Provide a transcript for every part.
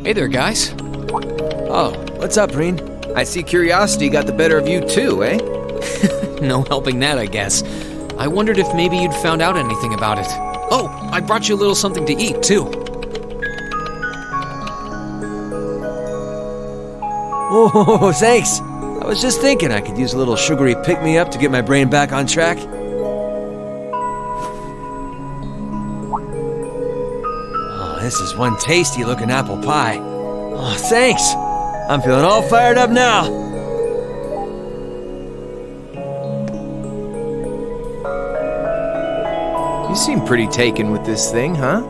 Hey there, guys. Oh, what's up, Reen? I see curiosity got the better of you too, eh? No helping that, I guess. I wondered if maybe you'd found out anything about it. Oh, I brought you a little something to eat, too. Oh, thanks. I was just thinking I could use a little sugary pick-me-up to get my brain back on track. Oh, this is one tasty-looking apple pie. Oh, thanks. I'm feeling all fired up now. You seem pretty taken with this thing, huh?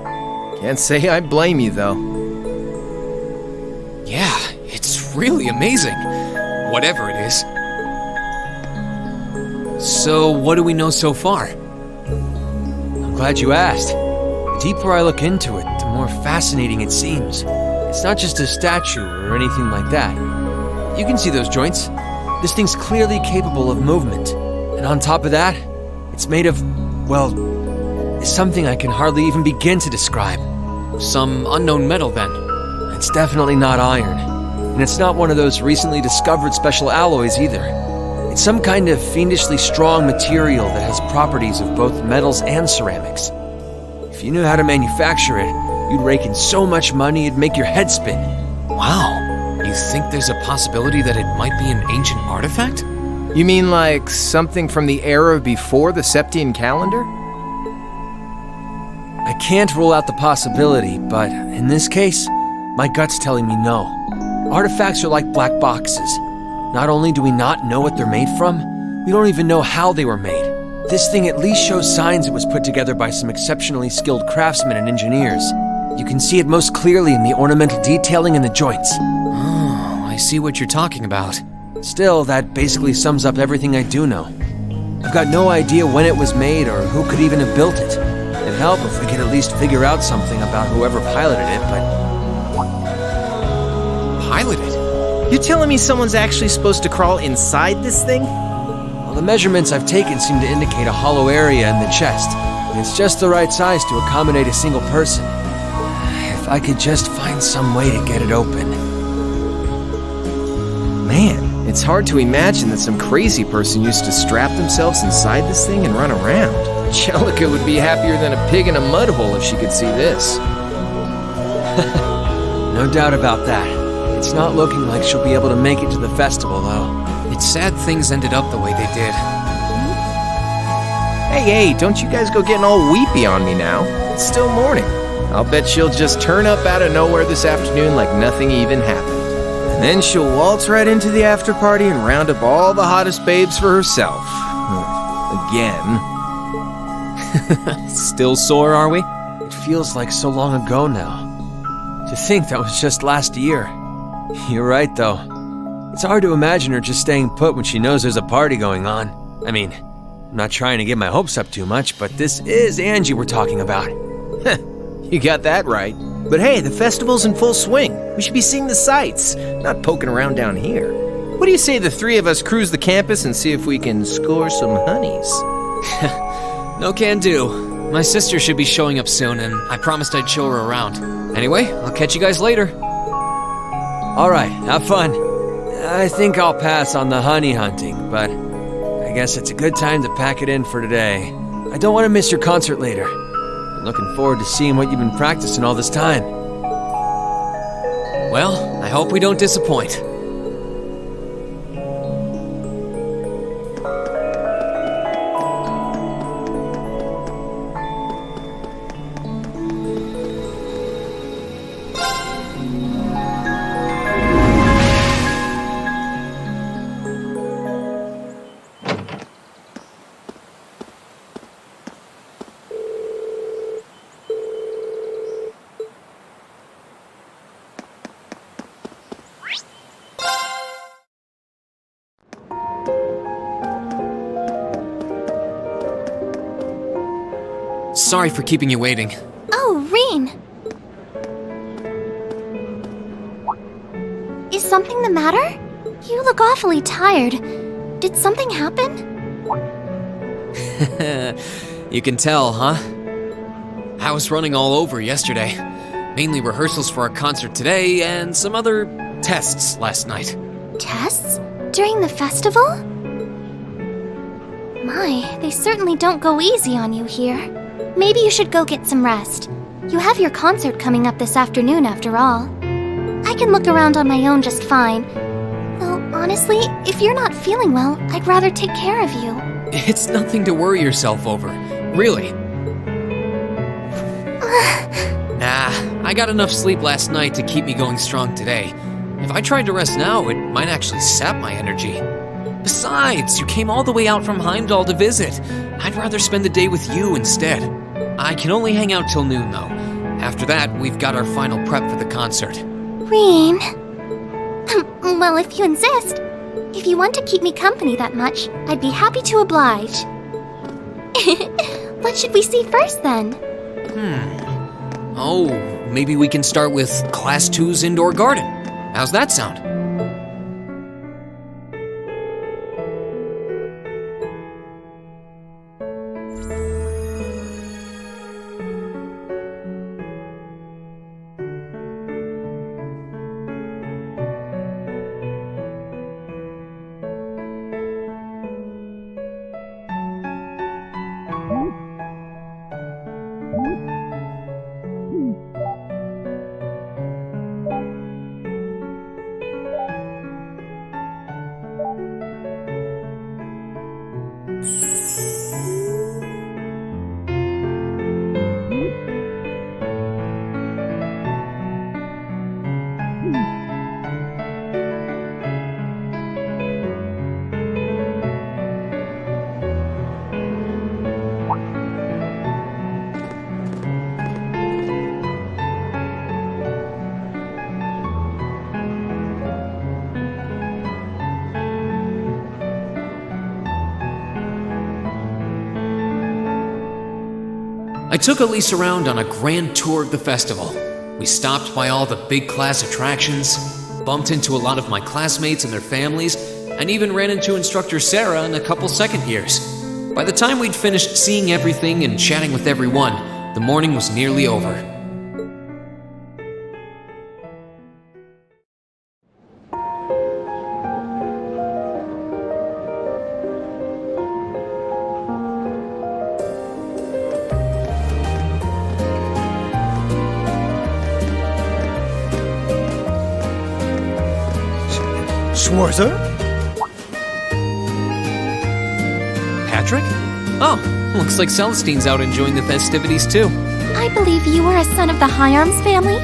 Can't say I blame you, though. Yeah, it's really amazing. Whatever it is. So, what do we know so far? I'm glad you asked. The deeper I look into it, the more fascinating it seems. It's not just a statue or anything like that. You can see those joints. This thing's clearly capable of movement. And on top of that, it's made of, well, something I can hardly even begin to describe. Some unknown metal, then. It's definitely not iron. And it's not one of those recently discovered special alloys either. It's some kind of fiendishly strong material that has properties of both metals and ceramics. If you knew how to manufacture it, you'd rake in so much money it'd make your head spin. Wow. You think there's a possibility that it might be an ancient artifact? You mean like something from the era before the Septian calendar? I can't rule out the possibility, but in this case, my gut's telling me no. Artifacts are like black boxes. Not only do we not know what they're made from, we don't even know how they were made. This thing at least shows signs it was put together by some exceptionally skilled craftsmen and engineers. You can see it most clearly in the ornamental detailing in the joints. Oh, I see what you're talking about. Still, that basically sums up everything I do know. I've got no idea when it was made or who could even have built it. It'd help if we could at least figure out something about whoever piloted it, but... Piloted? You're telling me someone's actually supposed to crawl inside this thing? Well, the measurements I've taken seem to indicate a hollow area in the chest, and it's just the right size to accommodate a single person. If I could just find some way to get it open. Man, it's hard to imagine that some crazy person used to strap themselves inside this thing and run around. Angelica would be happier than a pig in a mud hole if she could see this. No doubt about that. It's not looking like she'll be able to make it to the festival, though. It's sad things ended up the way they did. Hey, don't you guys go getting all weepy on me now. It's still morning. I'll bet she'll just turn up out of nowhere this afternoon like nothing even happened. And then she'll waltz right into the after party and round up all the hottest babes for herself. Again. Still sore, are we? It feels like so long ago now. To think that was just last year. You're right, though. It's hard to imagine her just staying put when she knows there's a party going on. I mean, I'm not trying to get my hopes up too much, but this is Angie we're talking about. You got that right. But hey, the festival's in full swing. We should be seeing the sights, not poking around down here. What do you say the three of us cruise the campus and see if we can score some honeys? No can do. My sister should be showing up soon, and I promised I'd show her around. Anyway, I'll catch you guys later. All right, have fun. I think I'll pass on the honey hunting, but I guess it's a good time to pack it in for today. I don't want to miss your concert later. I'm looking forward to seeing what you've been practicing all this time. Well, I hope we don't disappoint. Sorry for keeping you waiting. Oh, Reen! Is something the matter? You look awfully tired. Did something happen? You can tell, huh? I was running all over yesterday. Mainly rehearsals for our concert today and some other tests last night. Tests? During the festival? My, they certainly don't go easy on you here. Maybe you should go get some rest. You have your concert coming up this afternoon after all. I can look around on my own just fine. Though, honestly, if you're not feeling well, I'd rather take care of you. It's nothing to worry yourself over. Really. Nah, I got enough sleep last night to keep me going strong today. If I tried to rest now, it might actually sap my energy. Besides, you came all the way out from Heimdall to visit. I'd rather spend the day with you instead. I can only hang out till noon, though. After that, we've got our final prep for the concert. Reen. Well, if you insist. If you want to keep me company that much, I'd be happy to oblige. What should we see first, then? Oh, maybe we can start with Class 2's indoor garden. How's that sound? I took Elise around on a grand tour of the festival. We stopped by all the big class attractions, bumped into a lot of my classmates and their families, and even ran into instructor Sarah and a couple second years. By the time we'd finished seeing everything and chatting with everyone, the morning was nearly over. Schwarzer? Patrick? Oh, looks like Celestine's out enjoying the festivities too. I believe you are a son of the High Arms family?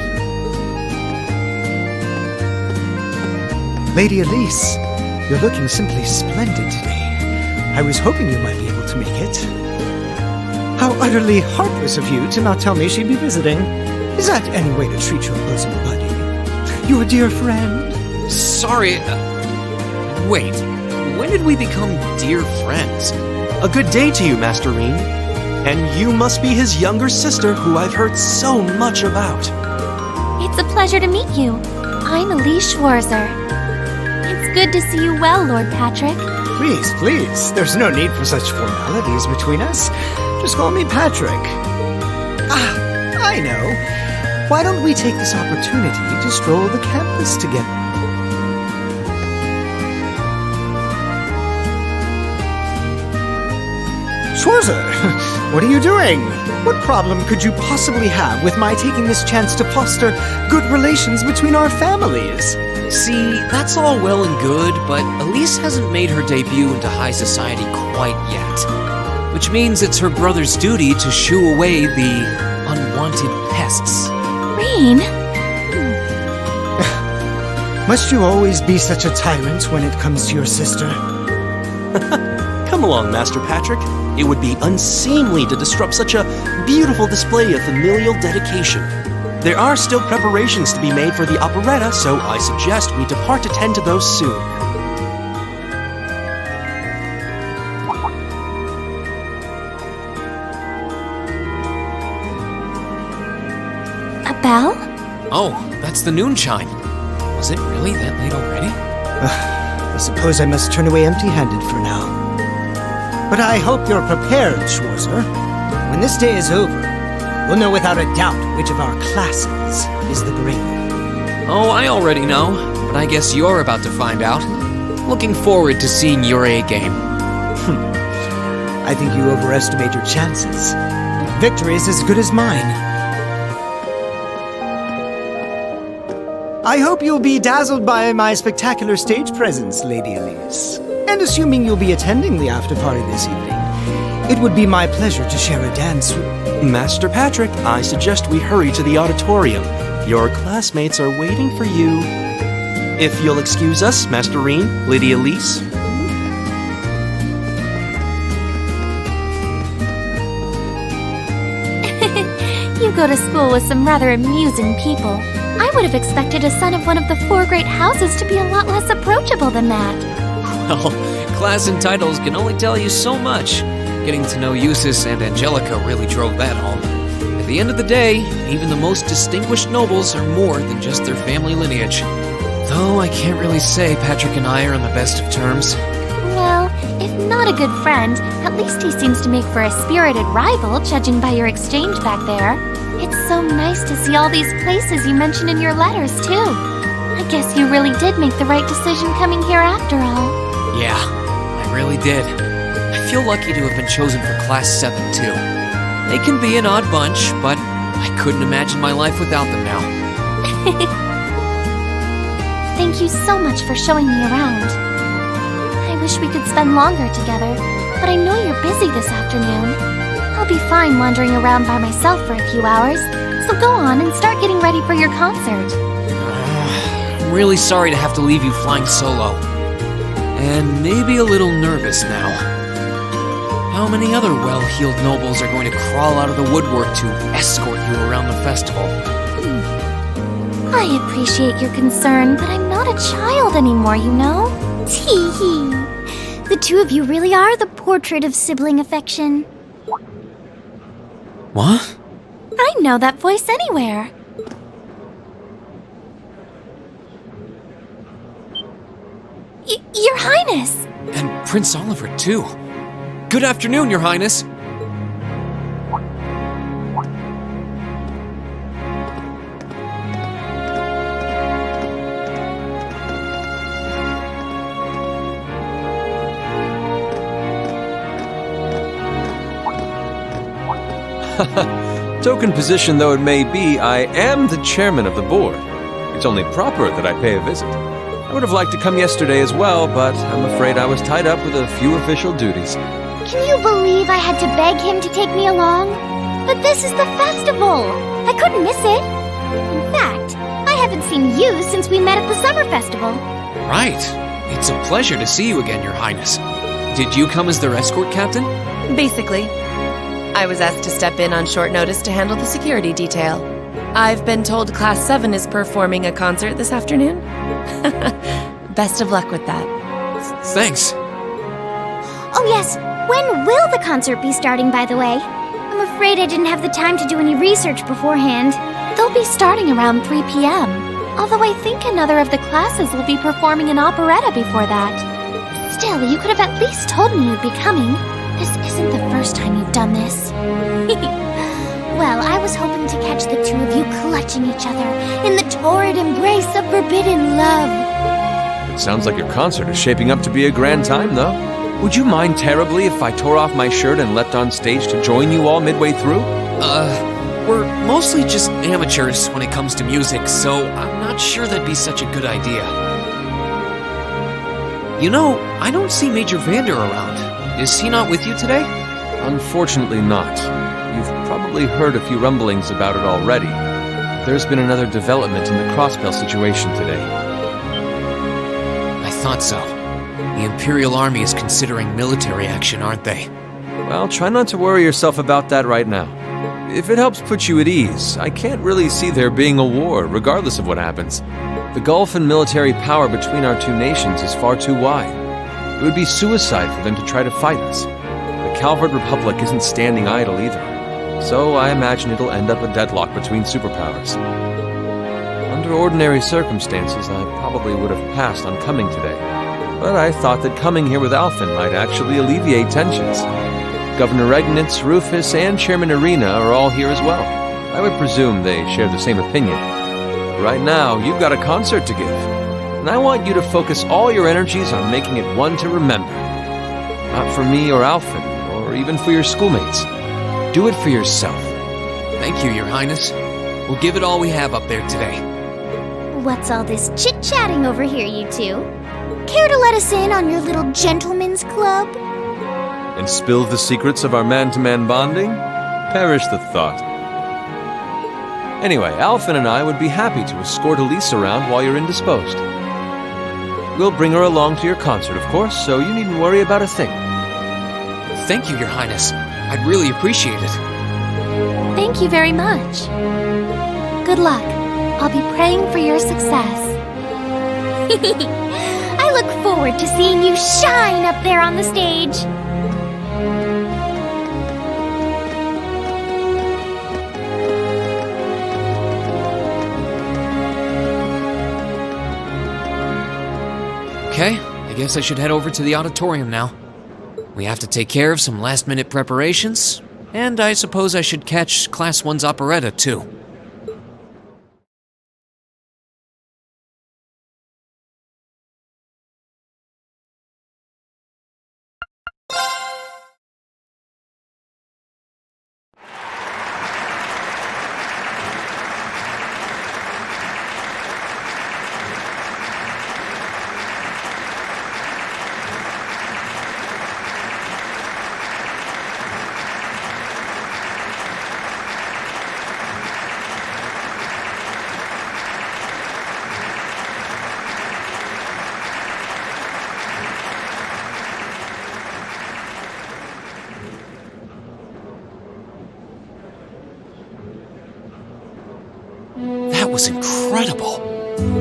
Lady Elise, you're looking simply splendid today. I was hoping you might be able to make it. How utterly heartless of you to not tell me she'd be visiting. Is that any way to treat your bosom buddy? Your dear friend? Sorry, wait, when did we become dear friends? A good day to you, Master Reen. And you must be his younger sister who I've heard so much about. It's a pleasure to meet you. I'm Elise Schwarzer. It's good to see you well, Lord Patrick. Please, please, there's no need for such formalities between us. Just call me Patrick. Ah, I know. Why don't we take this opportunity to stroll the campus together? Schwarzer, what are you doing? What problem could you possibly have with my taking this chance to foster good relations between our families? See, that's all well and good, but Elise hasn't made her debut into high society quite yet. Which means it's her brother's duty to shoo away the unwanted pests. Reen? Must you always be such a tyrant when it comes to your sister? Come along, Master Patrick. It would be unseemly to disrupt such a beautiful display of familial dedication. There are still preparations to be made for the operetta, so I suggest we depart to tend to those soon. bell? Oh, that's the noon chime. Was it really that late already? I suppose I must turn away empty-handed for now. But I hope you're prepared, Schwarzer. When this day is over, we'll know without a doubt which of our classes is the greater. Oh, I already know, but I guess you're about to find out. Looking forward to seeing your A game. I think you overestimate your chances. Victory is as good as mine. I hope you'll be dazzled by my spectacular stage presence, Lady Elise. And assuming you'll be attending the after-party this evening, it would be my pleasure to share a dance with... Master Patrick, I suggest we hurry to the auditorium. Your classmates are waiting for you. If you'll excuse us, Master Reen, Lady Elise. You go to school with some rather amusing people. I would have expected a son of one of the 4 great houses to be a lot less approachable than that. Well, class and titles can only tell you so much. Getting to know Eustace and Angelica really drove that home. At the end of the day, even the most distinguished nobles are more than just their family lineage. Though I can't really say Patrick and I are on the best of terms. Well, if not a good friend, at least he seems to make for a spirited rival, judging by your exchange back there. It's so nice to see all these places you mentioned in your letters, too. I guess you really did make the right decision coming here after all. Yeah, I really did. I feel lucky to have been chosen for Class 7, too. They can be an odd bunch, but I couldn't imagine my life without them now. Thank you so much for showing me around. I wish we could spend longer together, but I know you're busy this afternoon. I'll be fine wandering around by myself for a few hours, so go on and start getting ready for your concert. I'm really sorry to have to leave you flying solo. And maybe a little nervous now. How many other well-heeled nobles are going to crawl out of the woodwork to escort you around the festival? I appreciate your concern, but I'm not a child anymore, you know? Tee hee. The two of you really are the portrait of sibling affection. What? I know that voice anywhere. Your Highness! And Prince Oliver, too. Good afternoon, Your Highness. Token position though it may be, I am the chairman of the board. It's only proper that I pay a visit. I would have liked to come yesterday as well, but I'm afraid I was tied up with a few official duties. Can you believe I had to beg him to take me along? But this is the festival! I couldn't miss it! In fact, I haven't seen you since we met at the summer festival. Right. It's a pleasure to see you again, Your Highness. Did you come as their escort captain? Basically. I was asked to step in on short notice to handle the security detail. I've been told Class 7 is performing a concert this afternoon. Best of luck with that. Thanks. Oh yes, when will the concert be starting, by the way? I'm afraid I didn't have the time to do any research beforehand. They'll be starting around 3 p.m. Although I think another of the classes will be performing an operetta before that. Still, you could have at least told me you'd be coming. This isn't the first time you've done this. Well, I was hoping to catch the two of you clutching each other in the torrid embrace of forbidden love. It sounds like your concert is shaping up to be a grand time, though. Would you mind terribly if I tore off my shirt and leapt on stage to join you all midway through? We're mostly just amateurs when it comes to music, so I'm not sure that'd be such a good idea. You know, I don't see Major Vander around. Is he not with you today? Unfortunately not. You've probably heard a few rumblings about it already. There's been another development in the Crossbell situation today. I thought so. The Imperial Army is considering military action, aren't they? Well, try not to worry yourself about that right now. If it helps put you at ease, I can't really see there being a war, regardless of what happens. The gulf in military power between our two nations is far too wide. It would be suicide for them to try to fight us. The Calvard Republic isn't standing idle either. so I imagine it'll end up a deadlock between superpowers. Under ordinary circumstances, I probably would have passed on coming today, but I thought that coming here with Alphen might actually alleviate tensions. Governor Regnitz, Rufus, and Chairman Arena are all here as well. I would presume they share the same opinion. Right now, you've got a concert to give, and I want you to focus all your energies on making it one to remember. Not for me or Alphen, or even for your schoolmates. Do it for yourself. Thank you, Your Highness. We'll give it all we have up there today. What's all this chit-chatting over here, you two? Care to let us in on your little gentleman's club? And spill the secrets of our man-to-man bonding? Perish the thought. Anyway, Alphen and I would be happy to escort Elise around while you're indisposed. We'll bring her along to your concert, of course, so you needn't worry about a thing. Thank you, Your Highness. I'd really appreciate it. Thank you very much. Good luck. I'll be praying for your success. I look forward to seeing you shine up there on the stage. Okay, I guess I should head over to the auditorium now. We have to take care of some last-minute preparations, and I suppose I should catch Class 1's operetta, too. That was incredible.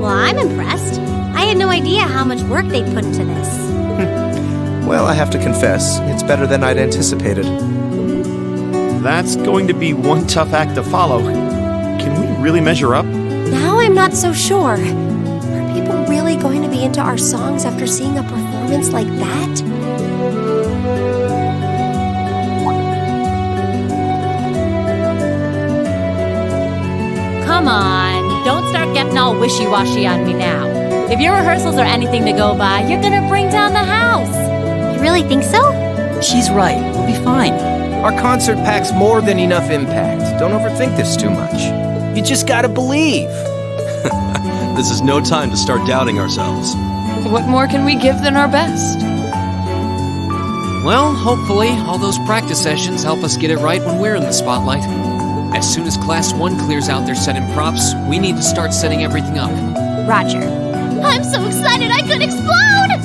Well, I'm impressed. I had no idea how much work they'd put into this. Well, I have to confess, it's better than I'd anticipated. That's going to be one tough act to follow. Can we really measure up? Now I'm not so sure. Are people really going to be into our songs after seeing a performance like that? Come on, don't start getting all wishy-washy on me now. If your rehearsals are anything to go by, you're gonna bring down the house. You really think so? She's right. We'll be fine. Our concert packs more than enough impact. Don't overthink this too much. You just gotta believe. This is no time to start doubting ourselves. What more can we give than our best? Well, hopefully, all those practice sessions help us get it right when we're in the spotlight. As soon as Class 1 clears out their set and props, we need to start setting everything up. Roger. I'm so excited I could explode!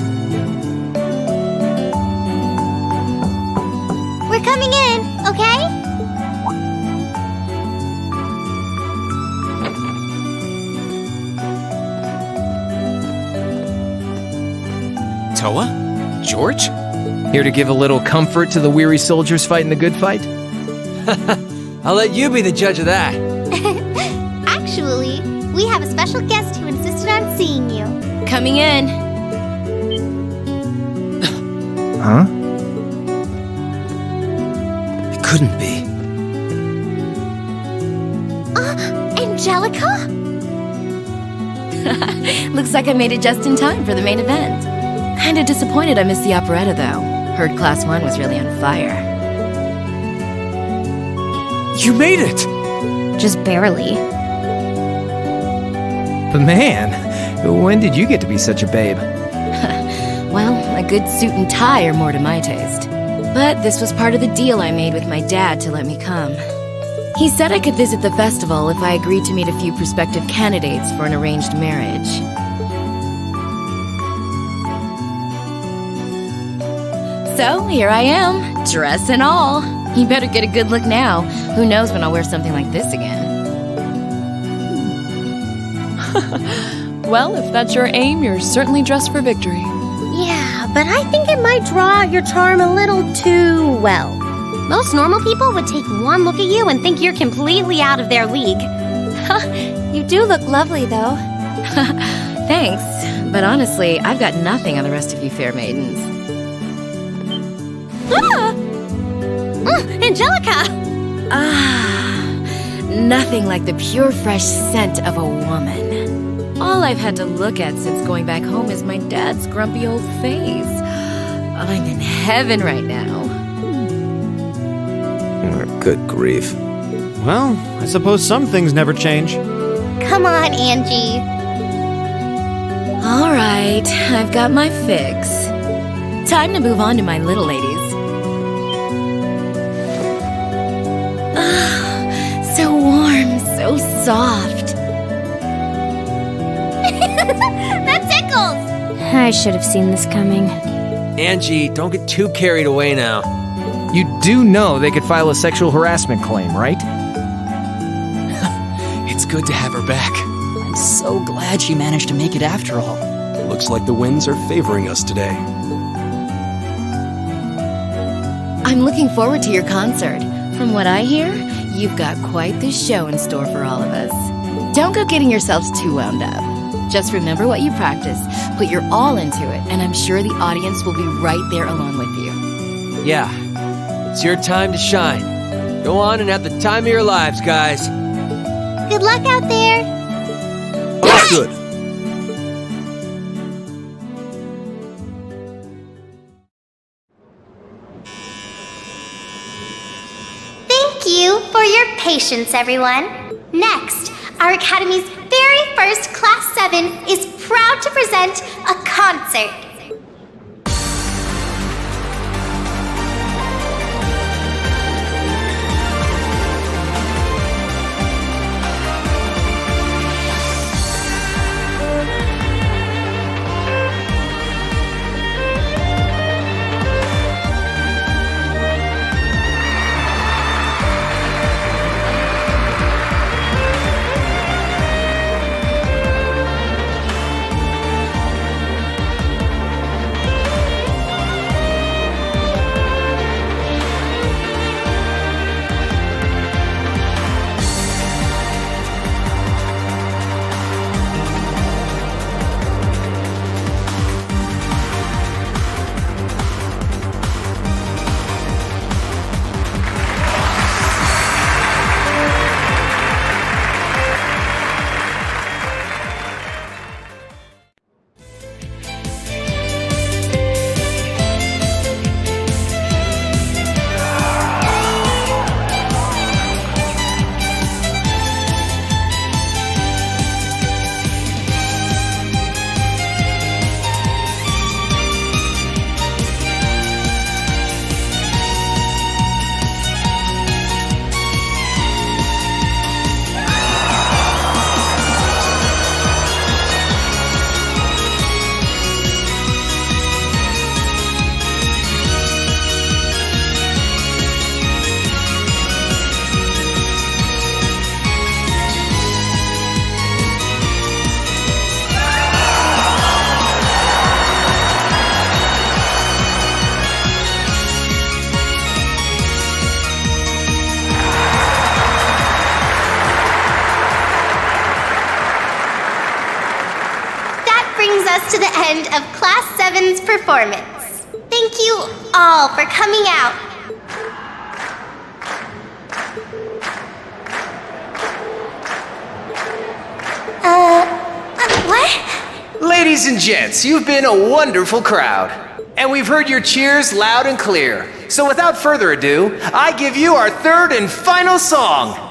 We're coming in, okay? Toa? George? Here to give a little comfort to the weary soldiers fighting the good fight? I'll let you be the judge of that. Actually, we have a special guest who insisted on seeing you. Coming in. Huh? It couldn't be. Angelica? Looks like I made it just in time for the main event. Kinda disappointed I missed the operetta, though. Heard Class 1 was really on fire. You made it! Just barely. But man, when did you get to be such a babe? Well, a good suit and tie are more to my taste. But this was part of the deal I made with my dad to let me come. He said I could visit the festival if I agreed to meet a few prospective candidates for an arranged marriage. So, here I am, dress and all. You better get a good look now. Who knows when I'll wear something like this again. Well, if that's your aim, you're certainly dressed for victory. Yeah, but I think it might draw out your charm a little too well. Most normal people would take one look at you and think you're completely out of their league. You do look lovely, though. Thanks, but honestly, I've got nothing on the rest of you fair maidens. Angelica! Nothing like the pure fresh scent of a woman. All I've had to look at since going back home is my dad's grumpy old face. I'm in heaven right now. Good grief. Well, I suppose some things never change. Come on, Angie. All right, I've got my fix. Time to move on to my little ladies. So warm, so soft. That tickles! I should have seen this coming. Angie, don't get too carried away now. You do know they could file a sexual harassment claim, right? It's good to have her back. I'm so glad she managed to make it after all. Looks like the winds are favoring us today. I'm looking forward to your concert. From what I hear, you've got quite the show in store for all of us. Don't go getting yourselves too wound up. Just remember what you practiced, put your all into it, and I'm sure the audience will be right there along with you. Yeah, it's your time to shine. Go on and have the time of your lives, guys. Good luck out there. Good. Thank you for your patience, everyone. Next, our Academy's very first Class 7 is proud to present a concert. To the end of Class 7's performance. Thank you all for coming out. What? Ladies and gents, you've been a wonderful crowd. And we've heard your cheers loud and clear. So without further ado, I give you our third and final song.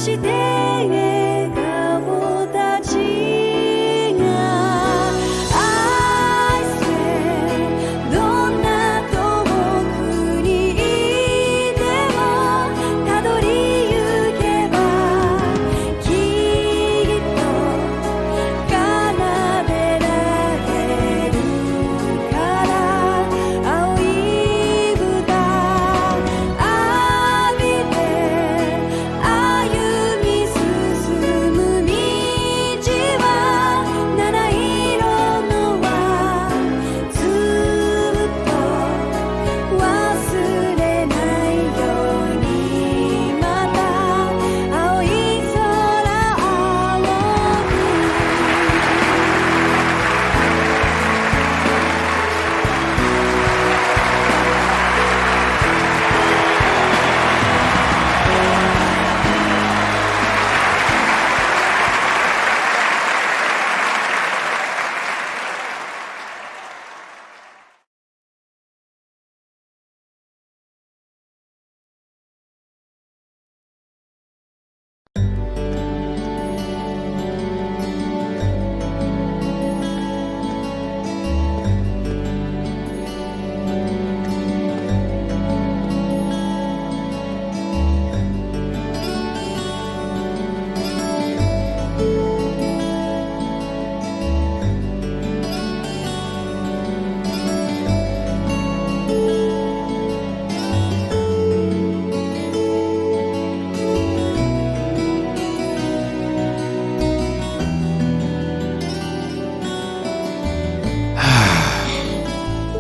して笑顔たちが愛せどんな遠くにいてもたどり行けばきっと奏でられるから青い歌浴びて歩み進む道は七色の輪ずっと忘れないようにまた青い空仰ぐ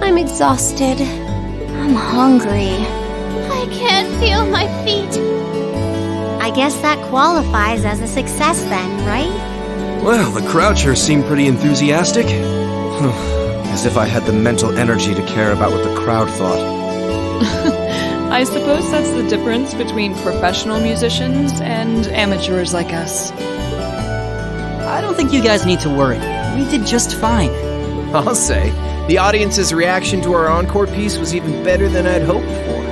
I'm exhausted. I'm hungry. I can't feel my feet. I guess that qualifies as a success then, right? Well, the Crouchers seem pretty enthusiastic. As if I had the mental energy to care about what the crowd thought. I suppose that's the difference between professional musicians and amateurs like us. I don't think you guys need to worry. We did just fine. I'll say, the audience's reaction to our encore piece was even better than I'd hoped for.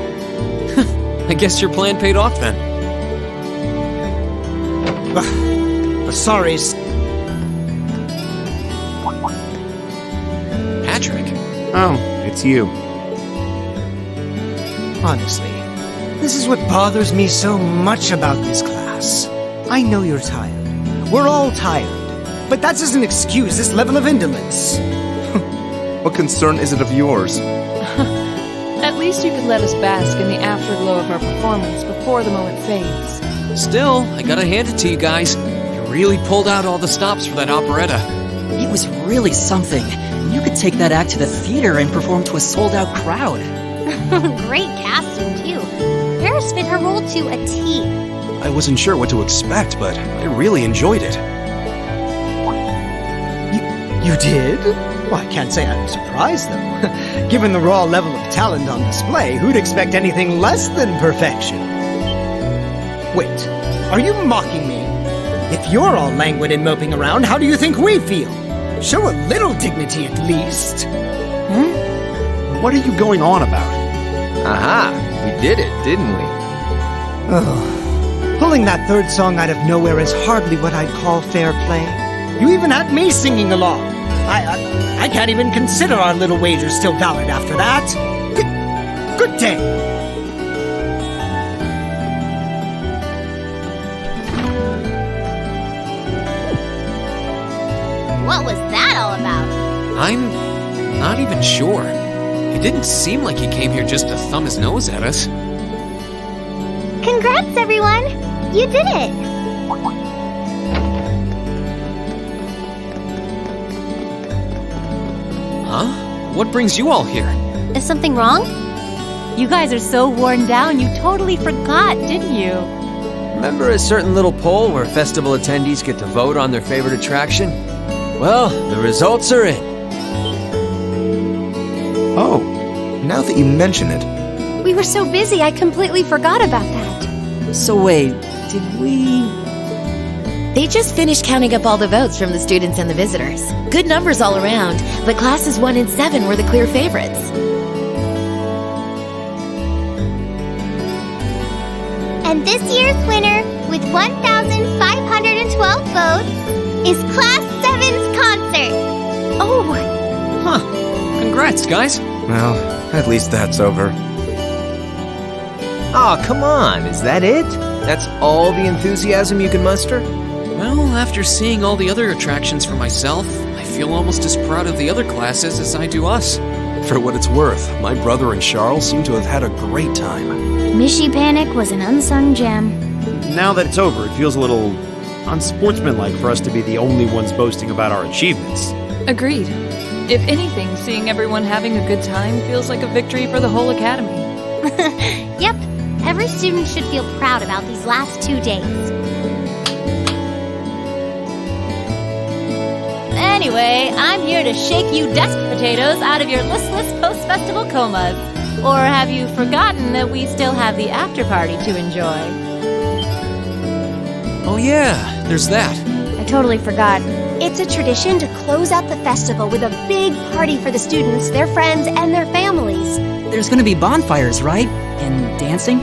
I guess your plan paid off then. Sorry, Patrick. Oh, it's you. honestly, this is what bothers me so much about this class. I know you're tired. We're all tired. But that doesn't excuse this level of indolence. What concern is it of yours? At least you could let us bask in the afterglow of our performance before the moment fades. Still, I gotta hand it to you guys. You really pulled out all the stops for that operetta. It was really something. You could take that act to the theater and perform to a sold-out crowd. Great casting, too. Paris fit her role to a T. I wasn't sure what to expect, but I really enjoyed it. You did? Well, I can't say I'm surprised, though. Given the raw level of talent on display, who'd expect anything less than perfection? Wait, are you mocking me? If you're all languid and moping around, how do you think we feel? Show a little dignity at least. What are you going on about? Aha, we did it, didn't we? Oh, pulling that third song out of nowhere is hardly what I'd call fair play. You even had me singing along. I can't even consider our little wager still valid after that. Good day. What was that all about? I'm not even sure. It didn't seem like he came here just to thumb his nose at us. Congrats, everyone! You did it! Huh? What brings you all here? Is something wrong? You guys are so worn down, you totally forgot, didn't you? Remember a certain little poll where festival attendees get to vote on their favorite attraction? Well, the results are in. Oh, now that you mention it. We were so busy, I completely forgot about that. So wait, did we... They just finished counting up all the votes from the students and the visitors. Good numbers all around, but classes 1 and 7 were the clear favorites. And this year's winner, with 1,000 is Class 7's concert. Oh, Huh. Congrats, guys. Well, at least that's over. Aw, come on, is that it? That's all the enthusiasm you can muster? Well, after seeing all the other attractions for myself, I feel almost as proud of the other classes as I do us. For what it's worth, my brother and Charles seem to have had a great time. Mishy Panic was an unsung gem. Now that it's over, it feels a little unsportsmanlike for us to be the only ones boasting about our achievements. Agreed. If anything, seeing everyone having a good time feels like a victory for the whole academy. Yep, every student should feel proud about these last 2 days. Anyway, I'm here to shake you desk potatoes out of your listless post-festival comas. Or have you forgotten that we still have the after party to enjoy? Oh yeah, there's that. I totally forgot. It's a tradition to close out the festival with a big party for the students, their friends, and their families. There's gonna be bonfires, right? And dancing?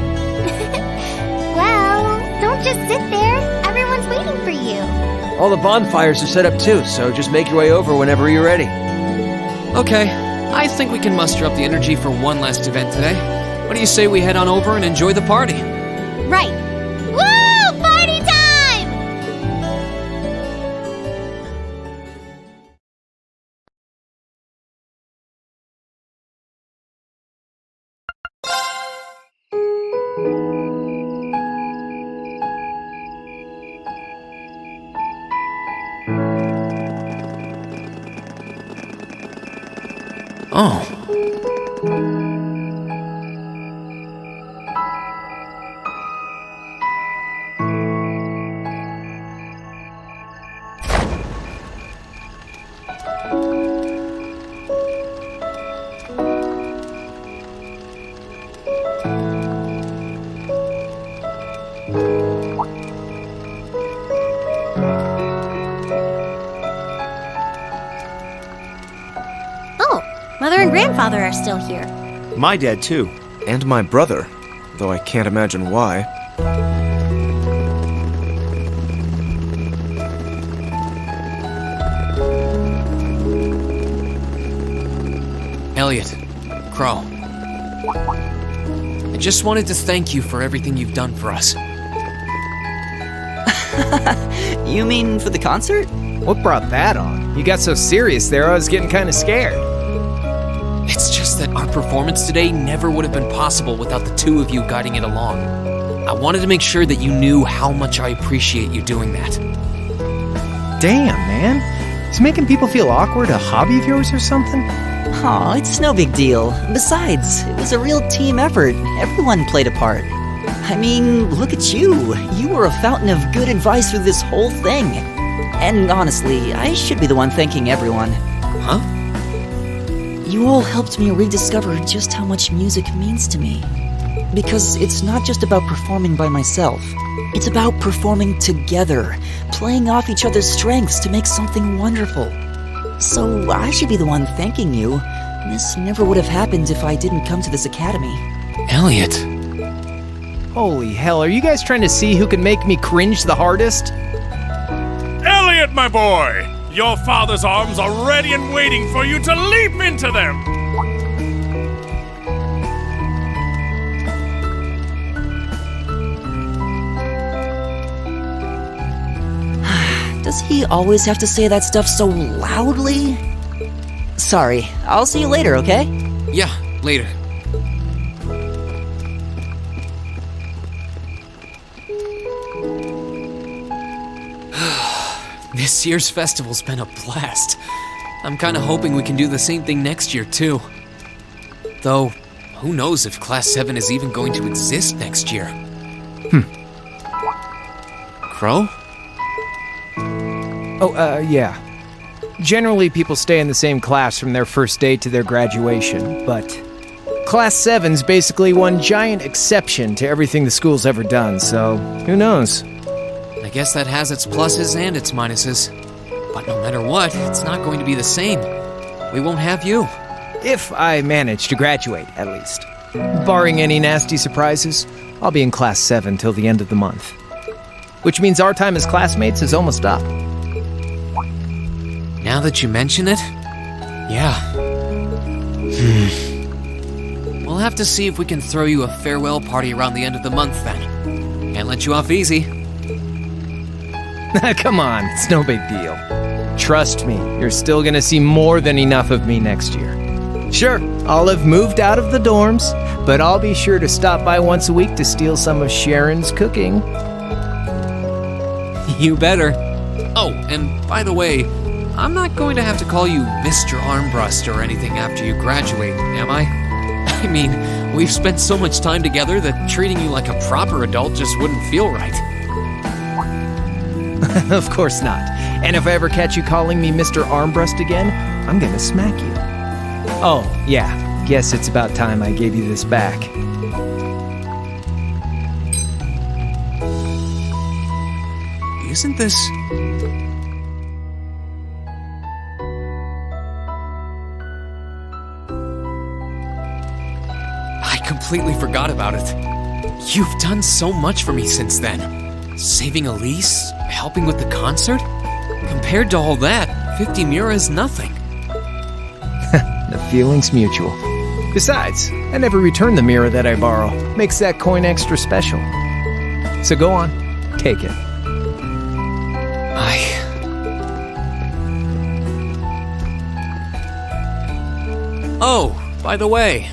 Well, don't just sit there. Everyone's waiting for you. All the bonfires are set up too, so just make your way over whenever you're ready. Okay, I think we can muster up the energy for one last event today. What do you say we head on over and enjoy the party? Right. Woo! Party time! Oh. Mother and grandfather are still here. My dad, too. And my brother, though I can't imagine why. Elliot, Crow. I just wanted to thank you for everything you've done for us. You mean for the concert? What brought that on? You got so serious there, I was getting kind of scared. It's just that our performance today never would have been possible without the two of you guiding it along. I wanted to make sure that you knew how much I appreciate you doing that. Damn, man. Is making people feel awkward a hobby of yours or something? Aw, it's no big deal. Besides, it was a real team effort. Everyone played a part. I mean, look at you. You were a fountain of good advice through this whole thing. And honestly, I should be the one thanking everyone. Huh? You all helped me rediscover just how much music means to me. Because it's not just about performing by myself. It's about performing together, playing off each other's strengths to make something wonderful. So I should be the one thanking you. This never would have happened if I didn't come to this academy. Elliot. Holy hell, are you guys trying to see who can make me cringe the hardest? Elliot, my boy! Your father's arms are ready and waiting for you to leap into them! Does he always have to say that stuff so loudly? Sorry, I'll see you later, okay? Yeah, later. This year's festival's been a blast. I'm kinda hoping we can do the same thing next year, too. Though, who knows if Class 7 is even going to exist next year? Crow? Oh, yeah. Generally, people stay in the same class from their first day to their graduation, but Class 7's basically one giant exception to everything the school's ever done, so who knows? I guess that has its pluses and its minuses. But no matter what, it's not going to be the same. We won't have you. If I manage to graduate, at least. Barring any nasty surprises, I'll be in Class 7 till the end of the month. Which means our time as classmates is almost up. Now that you mention it, yeah. We'll have to see if we can throw you a farewell party around the end of the month then. Can't let you off easy. Come on, it's no big deal. Trust me, you're still gonna see more than enough of me next year. Sure, I'll have moved out of the dorms, but I'll be sure to stop by once a week to steal some of Sharon's cooking. You better. Oh, and by the way, I'm not going to have to call you Mr. Armbrust or anything after you graduate, am I? I mean, we've spent so much time together that treating you like a proper adult just wouldn't feel right. Of course not. And if I ever catch you calling me Mr. Armbrust again, I'm gonna smack you. Oh, yeah, guess it's about time I gave you this back. Isn't this... I completely forgot about it. You've done so much for me since then. Saving Elise, helping with the concert. Compared to all that, 50 Mira is nothing. The feeling's mutual. Besides, I never return the mirror that I borrow. Makes that coin extra special. So go on, take it. Oh, by the way,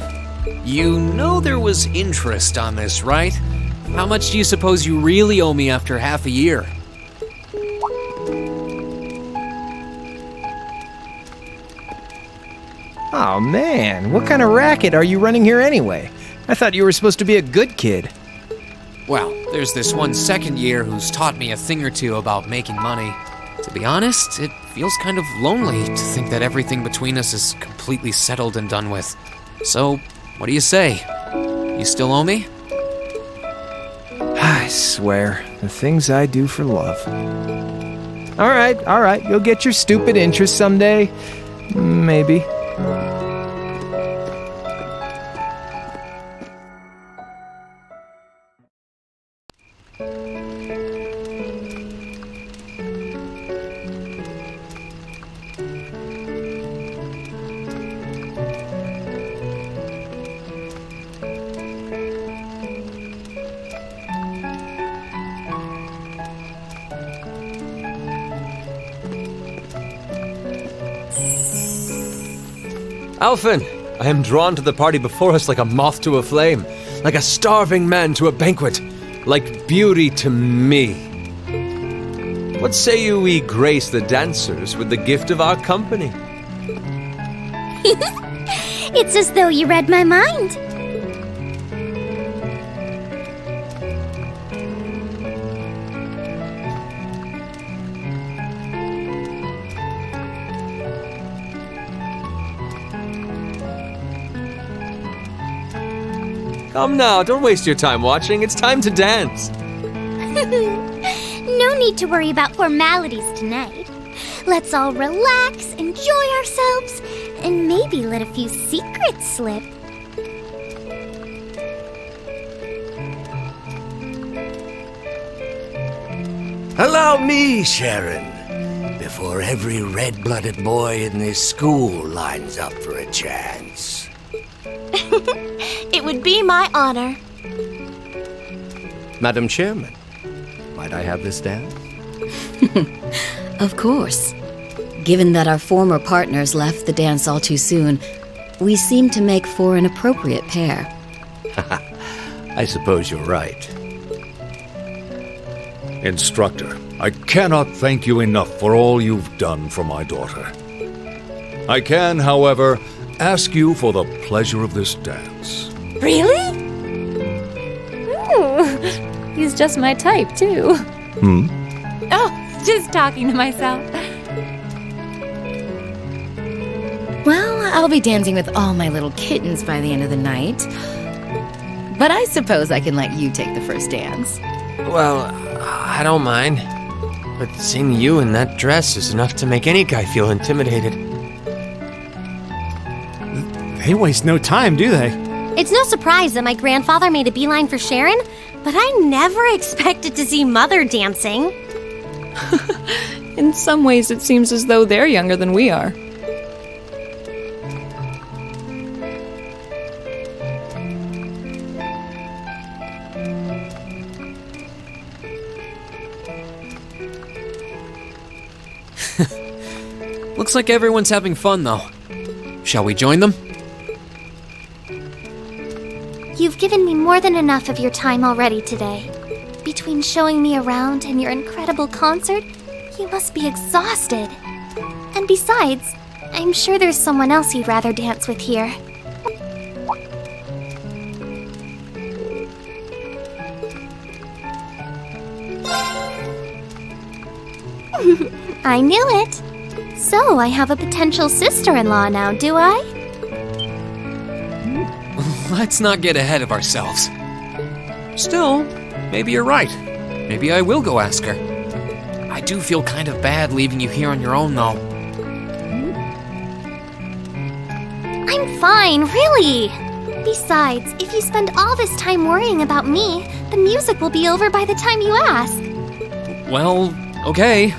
you know there was interest on this, right? How much do you suppose you really owe me after half a year? Oh man, what kind of racket are you running here anyway? I thought you were supposed to be a good kid. Well, there's this one second year who's taught me a thing or two about making money. To be honest, it feels kind of lonely to think that everything between us is completely settled and done with. So, what do you say? You still owe me? I swear, the things I do for love. All right, you'll get your stupid interest someday. Maybe. Alphen, I am drawn to the party before us like a moth to a flame, like a starving man to a banquet, like beauty to me. What say you we grace the dancers with the gift of our company? It's as though you read my mind. Come now, don't waste your time watching. It's time to dance. No need to worry about formalities tonight. Let's all relax, enjoy ourselves, and maybe let a few secrets slip. Allow me, Sharon, before every red-blooded boy in this school lines up for a chance. It would be my honor. Madam Chairman, might I have this dance? Of course. Given that our former partners left the dance all too soon, we seem to make for an appropriate pair. I suppose you're right. Instructor, I cannot thank you enough for all you've done for my daughter. I can, however, ask you for the pleasure of this dance. Really? Ooh, he's just my type, too. Oh, just talking to myself. Well, I'll be dancing with all my little kittens by the end of the night. But I suppose I can let you take the first dance. Well, I don't mind. But seeing you in that dress is enough to make any guy feel intimidated. They waste no time, do they? It's no surprise that my grandfather made a beeline for Sharon, but I never expected to see Mother dancing. In some ways, it seems as though they're younger than we are. Looks like everyone's having fun, though. Shall we join them? You've given me more than enough of your time already today. Between showing me around and your incredible concert, you must be exhausted. And besides, I'm sure there's someone else you'd rather dance with here. I knew it. So, I have a potential sister-in-law now, do I? Let's not get ahead of ourselves. Still, maybe you're right. Maybe I will go ask her. I do feel kind of bad leaving you here on your own, though. I'm fine, really. Besides, if you spend all this time worrying about me, the music will be over by the time you ask. Well, okay.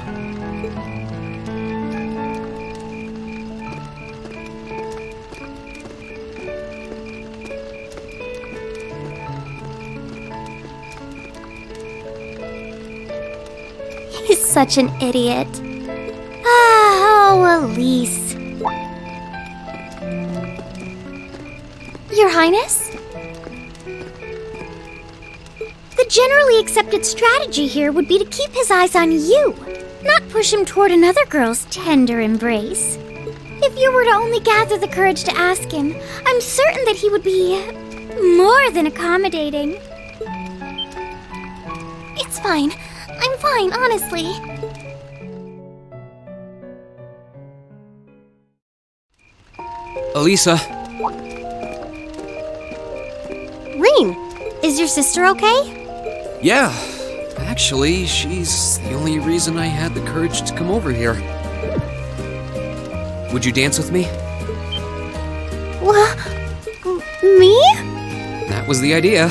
He's such an idiot. Oh, Elise. Your Highness? The generally accepted strategy here would be to keep his eyes on you, not push him toward another girl's tender embrace. If you were to only gather the courage to ask him, I'm certain that he would be more than accommodating. It's fine. I'm fine, honestly. Elisa, Rean, is your sister okay? yeah. Actually, she's the only reason I had the courage to come over here. Would you dance with me? What? Me? That was the idea.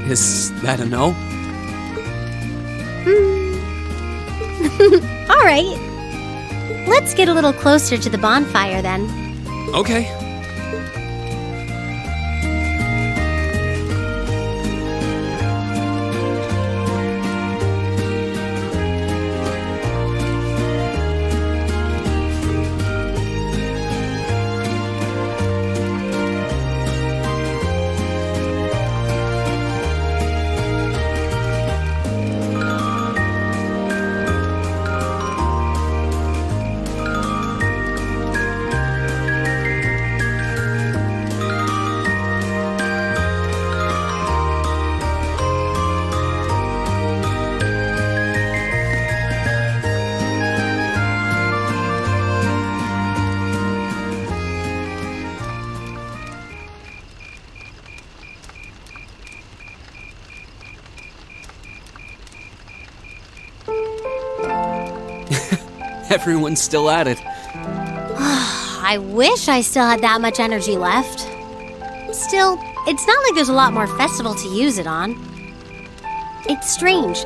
Is that a no? All right. Let's get a little closer to the bonfire then. Okay. Everyone's still at it. I wish I still had that much energy left. Still, it's not like there's a lot more festival to use it on. It's strange.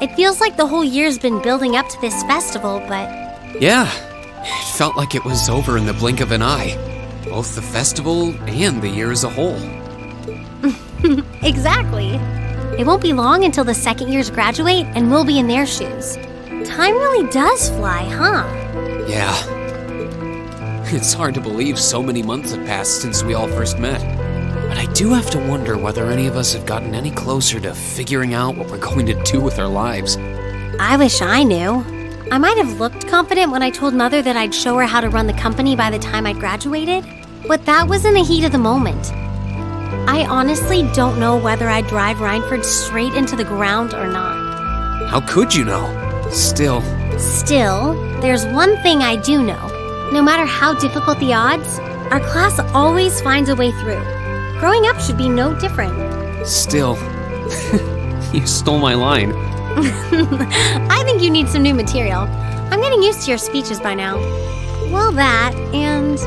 It feels like the whole year's been building up to this festival, but... Yeah, it felt like it was over in the blink of an eye. Both the festival and the year as a whole. Exactly. It won't be long until the second years graduate and we'll be in their shoes. Time really does fly, huh? Yeah. It's hard to believe so many months have passed since we all first met. But I do have to wonder whether any of us have gotten any closer to figuring out what we're going to do with our lives. I wish I knew. I might have looked confident when I told Mother that I'd show her how to run the company by the time I'd graduated, but that was in the heat of the moment. I honestly don't know whether I'd drive Rhineford straight into the ground or not. How could you know? Still, there's one thing I do know. No matter how difficult the odds, our class always finds a way through. Growing up should be no different. still. You stole my line. I think you need some new material. I'm getting used to your speeches by now. Well, that, and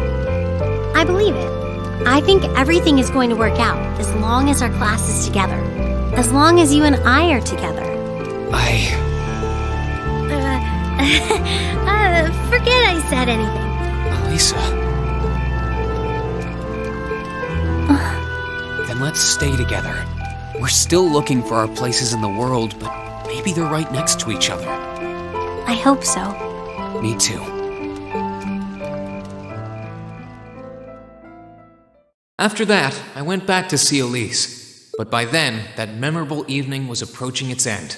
I believe it. I think everything is going to work out as long as our class is together. As long as you and I are together. Forget I said anything. Elisa. Then let's stay together. We're still looking for our places in the world, but maybe they're right next to each other. I hope so. Me too. After that, I went back to see Elise, but by then, that memorable evening was approaching its end.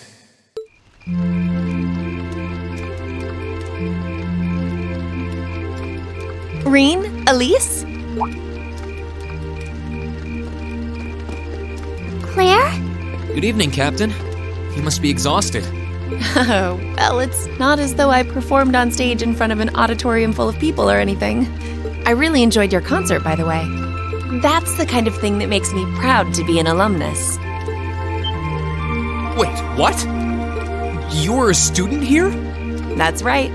Reen? Elise? Claire? Good evening, Captain. You must be exhausted. Oh, well, it's not as though I performed on stage in front of an auditorium full of people or anything. I really enjoyed your concert, by the way. That's the kind of thing that makes me proud to be an alumnus. Wait, what? You're a student here? That's right.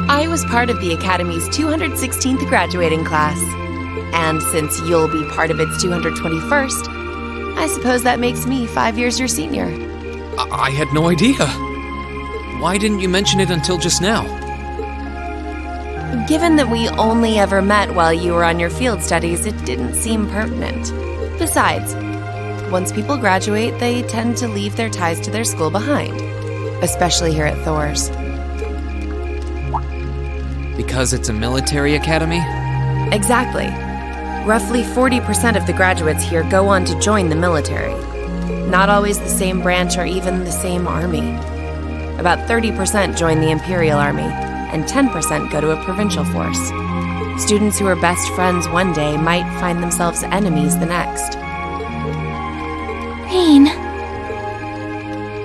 I was part of the Academy's 216th graduating class. And since you'll be part of its 221st, I suppose that makes me 5 years your senior. I had no idea. Why didn't you mention it until just now? Given that we only ever met while you were on your field studies, it didn't seem pertinent. Besides, once people graduate, they tend to leave their ties to their school behind. Especially here at Thor's. Because it's a military academy? Exactly. Roughly 40% of the graduates here go on to join the military. Not always the same branch or even the same army. About 30% join the Imperial Army, and 10% go to a provincial force. Students who are best friends one day might find themselves enemies the next. Reen.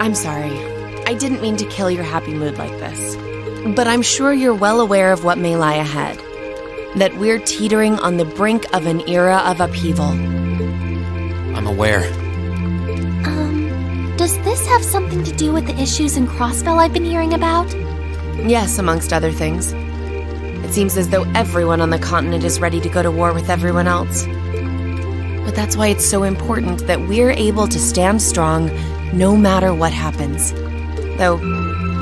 I'm sorry. I didn't mean to kill your happy mood like this. But I'm sure you're well aware of what may lie ahead. That we're teetering on the brink of an era of upheaval. I'm aware. Does this have something to do with the issues in Crossbell I've been hearing about? Yes, amongst other things. It seems as though everyone on the continent is ready to go to war with everyone else. But that's why it's so important that we're able to stand strong no matter what happens. Though,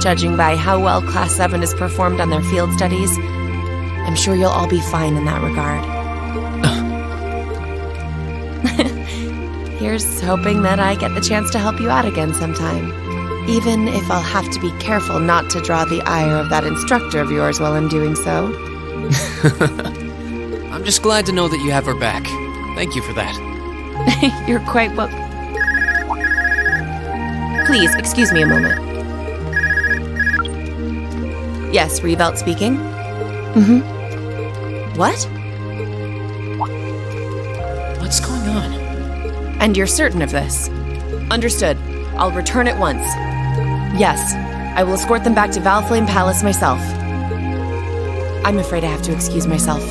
judging by how well Class 7 has performed on their field studies, I'm sure you'll all be fine in that regard. Here's hoping that I get the chance to help you out again sometime. Even if I'll have to be careful not to draw the ire of that instructor of yours while I'm doing so. I'm just glad to know that you have her back. Thank you for that. You're quite well. Please, excuse me a moment. Yes, Revelt speaking. What? What's going on? And you're certain of this? Understood. I'll return at once. Yes, I will escort them back to Valflame Palace myself. I'm afraid I have to excuse myself.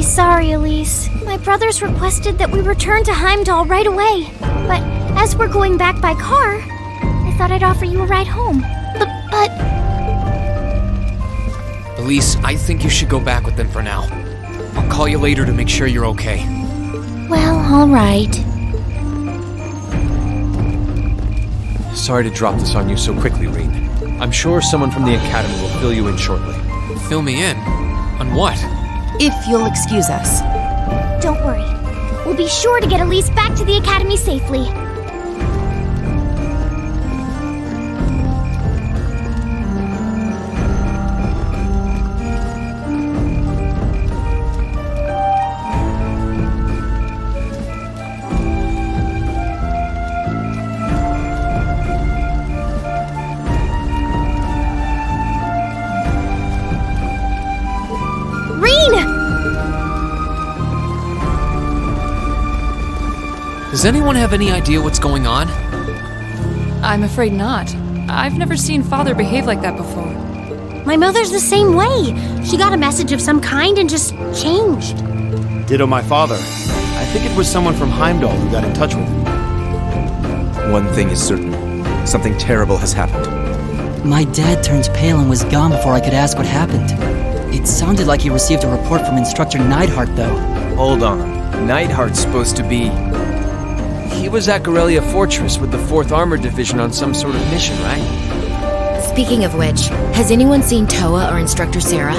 Sorry, Elise. My brothers requested that we return to Heimdall right away. But as we're going back by car, I thought I'd offer you a ride home. But... Elise, I think you should go back with them for now. I'll call you later to make sure you're okay. Well, all right. Sorry to drop this on you so quickly, Reen. I'm sure someone from the Academy will fill you in shortly. Fill me in? On what? If you'll excuse us. Don't worry. We'll be sure to get Elise back to the Academy safely. Does anyone have any idea what's going on? I'm afraid not. I've never seen Father behave like that before. My mother's the same way. She got a message of some kind and just changed. Ditto my father. I think it was someone from Heimdall who got in touch with him. One thing is certain. Something terrible has happened. My dad turned pale and was gone before I could ask what happened. It sounded like he received a report from Instructor Neidhart, though. Hold on. Neidhart's supposed to be... He was at Gorelia Fortress with the 4th Armored Division on some sort of mission, right? Speaking of which, has anyone seen Toa or Instructor Sarah?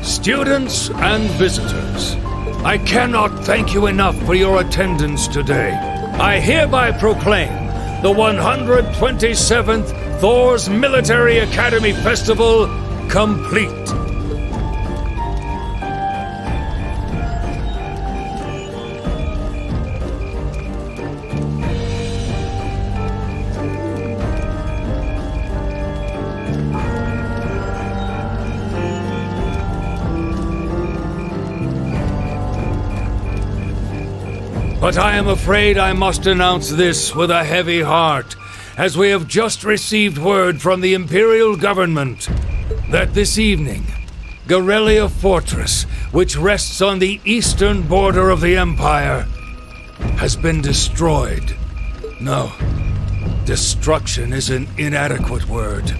Students and visitors, I cannot thank you enough for your attendance today. I hereby proclaim the 127th Thor's Military Academy Festival complete. But I am afraid I must announce this with a heavy heart, as we have just received word from the Imperial Government that this evening, Gorelia Fortress, which rests on the eastern border of the Empire, has been destroyed. No, destruction is an inadequate word.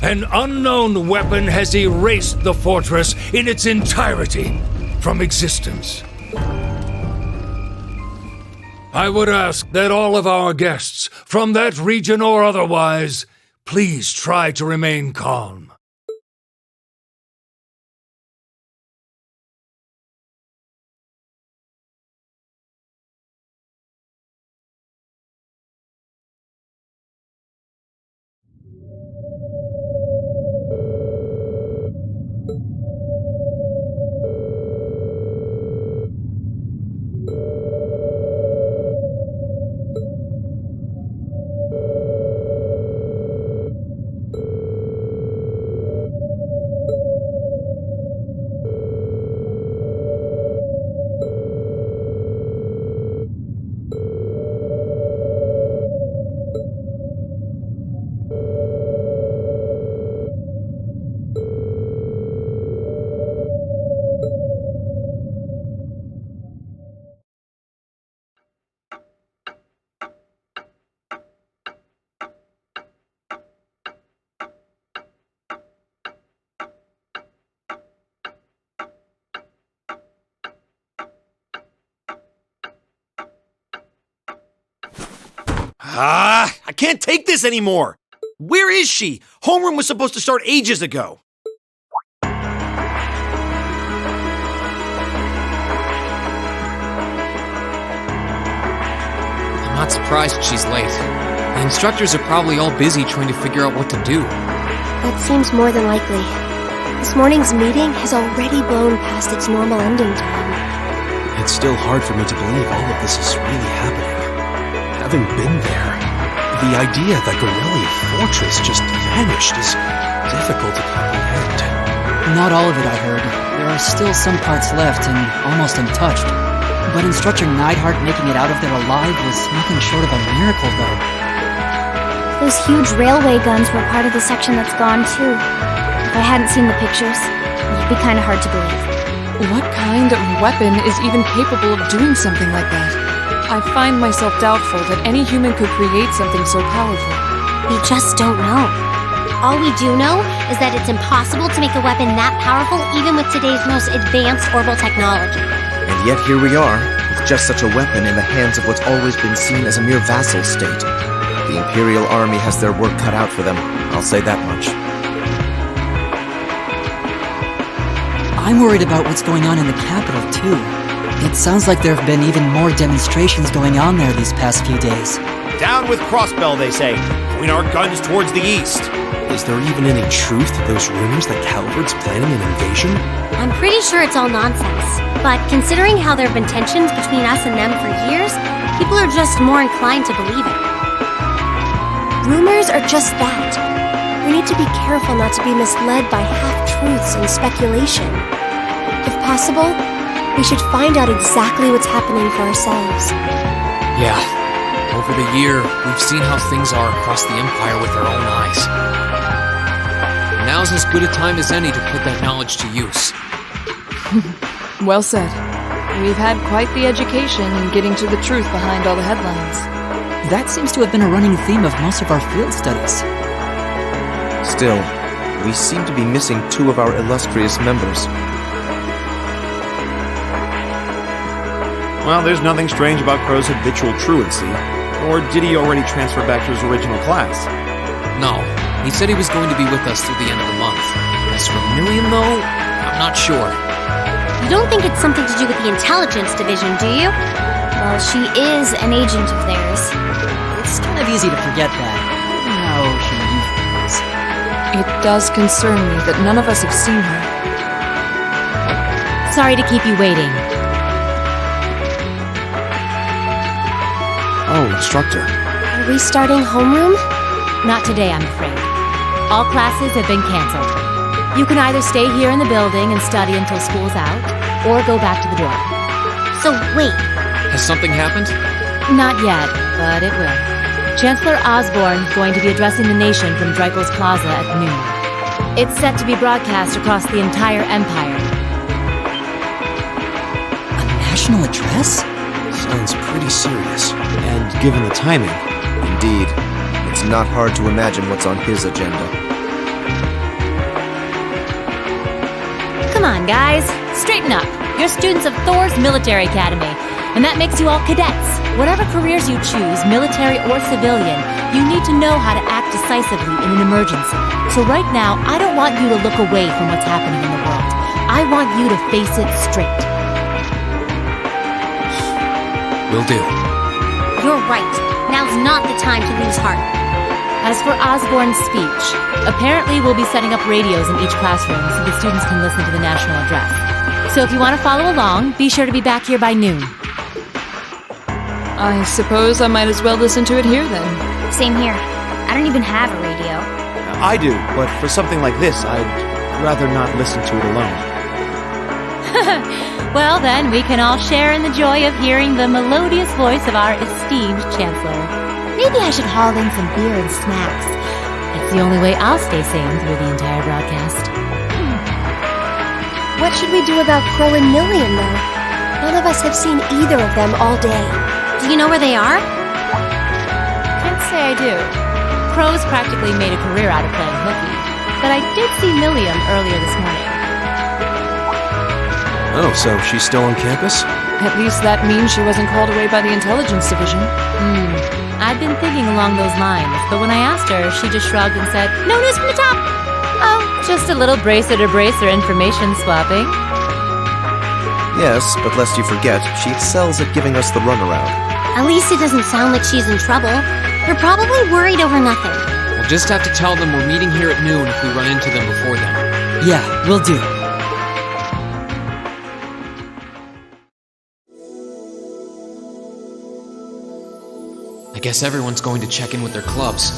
An unknown weapon has erased the fortress in its entirety from existence. I would ask that all of our guests, from that region or otherwise, please try to remain calm. I can't take this anymore! Where is she? Homeroom was supposed to start ages ago. I'm not surprised she's late. The instructors are probably all busy trying to figure out what to do. That seems more than likely. This morning's meeting has already blown past its normal ending time. It's still hard for me to believe all of this is really happening. Having been there, the idea that Gorelia Fortress just vanished is difficult to comprehend. Not all of it, I heard. There are still some parts left and almost untouched. But Instructor Neidhart making it out of there alive was nothing short of a miracle, though. Those huge railway guns were part of the section that's gone, too. If I hadn't seen the pictures, it'd be kind of hard to believe. What kind of weapon is even capable of doing something like that? I find myself doubtful that any human could create something so powerful. We just don't know. All we do know is that it's impossible to make a weapon that powerful even with today's most advanced orbital technology. And yet here we are, with just such a weapon in the hands of what's always been seen as a mere vassal state. The Imperial Army has their work cut out for them, I'll say that much. I'm worried about what's going on in the capital, too. It sounds like there have been even more demonstrations going on there these past few days. Down with Crossbell, they say. Point our guns towards the east. Is there even any truth to those rumors that Calvard's planning an invasion? I'm pretty sure it's all nonsense. But considering how there have been tensions between us and them for years, people are just more inclined to believe it. Rumors are just that. We need to be careful not to be misled by half-truths and speculation. If possible, we should find out exactly what's happening for ourselves. Yeah. Over the year, we've seen how things are across the Empire with our own eyes. Now's as good a time as any to put that knowledge to use. Well said. We've had quite the education in getting to the truth behind all the headlines. That seems to have been a running theme of most of our field studies. Still, we seem to be missing two of our illustrious members. Well, there's nothing strange about Crow's habitual truancy. Or did he already transfer back to his original class? No. He said he was going to be with us through the end of the month. As for Million, though, I'm not sure. You don't think it's something to do with the intelligence division, do you? Well, she is an agent of theirs. It's kind of easy to forget that. How she uses. It does concern me that none of us have seen her. Sorry to keep you waiting. Oh, instructor. Are we starting homeroom? Not today, I'm afraid. All classes have been canceled. You can either stay here in the building and study until school's out, or go back to the dorm. So wait, Has something happened? Not yet, but it will. Chancellor Osborne is going to be addressing the nation from Dreikel's Plaza at noon. It's set to be broadcast across the entire Empire. A national address? Sounds pretty serious. And given the timing. Indeed. It's not hard to imagine what's on his agenda. Come on, guys. Straighten up. You're students of Thor's Military Academy, and that makes you all cadets. Whatever careers you choose, military or civilian, you need to know how to act decisively in an emergency. So right now, I don't want you to look away from what's happening in the world. I want you to face it straight. Will do. you're right. Now's not the time to lose heart. As for Osborne's speech, apparently we'll be setting up radios in each classroom so the students can listen to the national address. So if you want to follow along, be sure to be back here by noon. I suppose I might as well listen to it here then. Same here. I don't even have a radio. I do, but for something like this, I'd rather not listen to it alone. Well then, we can all share in the joy of hearing the melodious voice of our esteemed Chancellor. Maybe I should haul in some beer and snacks. It's the only way I'll stay sane through the entire broadcast. What should we do about Crow and Million, though? None of us have seen either of them all day. Do you know where they are? Can't say I do. Crow's practically made a career out of playing hooky, but I did see Milliam earlier this morning. Oh, so she's still on campus? At least that means she wasn't called away by the intelligence division. I'd been thinking along those lines, but when I asked her, she just shrugged and said, "No news from the top!" Oh, just a little bracer-to-bracer information swapping. Yes, but lest you forget, she excels at giving us the runaround. At least it doesn't sound like she's in trouble. They're probably worried over nothing. We'll just have to tell them we're meeting here at noon if we run into them before then. Yeah, will do. I guess everyone's going to check in with their clubs.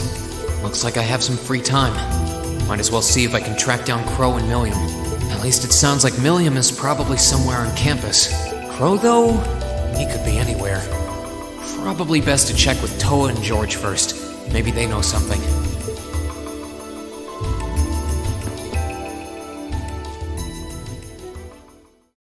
Looks like I have some free time. Might as well see if I can track down Crow and Milliam. At least it sounds like Milliam is probably somewhere on campus. Crow, though, he could be anywhere. Probably best to check with Toa and George first. Maybe they know something.